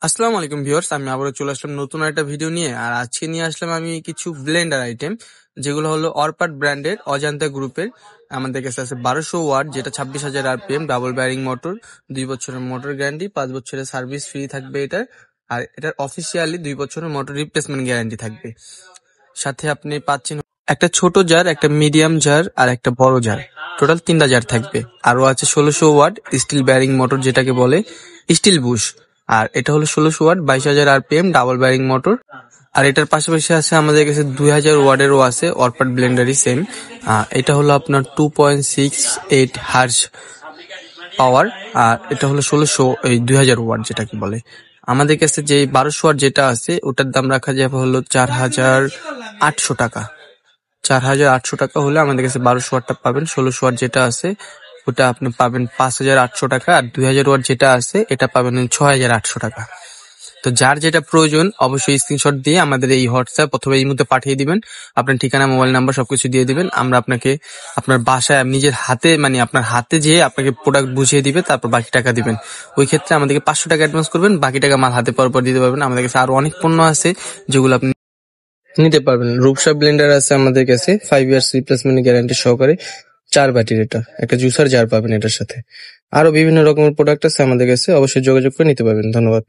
আসসালামু আলাইকুম ভিউয়ার্স, আমি আবারও চলে আসলাম নতুন একটা ভিডিও নিয়ে। আর আজকে নিয়ে আসলাম আমি কিছু ব্লেন্ডার আইটেম, যেগুলো হলো অরপাট ব্র্যান্ডের অজান্তা গ্রুপের। আমাদের কাছে আছে 1200 ওয়াট, যেটা 26,000 RPM, ডাবল ব্যারিং মোটর, 2 বছরের মোটর গ্যারান্টি, 5 বছরের সার্ভিস ফ্রি থাকবে এটার। আর এটার অফিসিয়ালি 2 বছরের মোটর রিপ্লেসমেন্ট গ্যারান্টি থাকবে। সাথে আপনি পাচ্ছেন একটা ছোট জার, একটা মিডিয়াম জার আর একটা বড় জার। টোটাল 3টা জার থাকবে। আরো আছে 1600 ওয়াট স্টিল ব্যারিং মোটর, যেটাকে বলে স্টিল বুশ। আর এটা হলো 1600 watt, 22,000 RPM, double bearing motor. আর এটার পাশাপাশি আছে আমাদের কাছে 2000 ওয়াটেরও আছে, অরপাট ব্লেন্ডারই সেম। এটা হলো আপনার 2.68 হার্জ পাওয়ার। আর এটা হলো 2000 ওয়াট, যেটাকে বলে। আমাদের কাছে যে 1200 ওয়াট যেটা আছে, ওটার দাম রাখা যাবে হলো 4,800 টাকা। 4,800 টাকা হলে আমাদের কাছে 1200 ওয়াটটা পাবেন। 1600 ওয়াট যেটা আছে ওটা আপনি পাবেন 5,800 টাকা। আর 2000 ওয়াট যেটা আছে এটা পাবেন 6,800 টাকা। তো যার যেটা প্রয়োজন অবশ্যই স্ক্রিনশট দিয়ে আমাদের এই হোয়াটসঅ্যাপ অথবা এই মুহূর্তে পাঠিয়ে দিবেন। আপনার ঠিকানা, মোবাইল নাম্বার সবকিছু দিয়ে দিবেন। আমরা আপনাকে আপনার বাসায় নিজের হাতে, মানে আপনার হাতে যেয়ে আপনাকে প্রোডাক্ট বুঝিয়ে দিবে, তারপর বাকি টাকা দিবেন। ওই ক্ষেত্রে আমাদেরকে 500 টাকা অ্যাডভান্স করবেন, বাকি টাকা মাল হাতে পাওয়ার পর দিতে পারবেন। আমাদের কাছে আরো অনেক পণ্য আছে যেগুলো আপনি নিতে পারবেন। রূপসা ব্লেন্ডার আছে আমাদের কাছে 5 ইয়ার্স রিপ্লেসমেন্ট গ্যারান্টি সহকারে, 4 বাটির। এটা একটা জুসার জার পাবেন এটার সাথে। আরো বিভিন্ন রকমের প্রোডাক্ট আছে আমাদের কাছে, অবশ্যই যোগাযোগ করে নিতে পারবেন। ধন্যবাদ।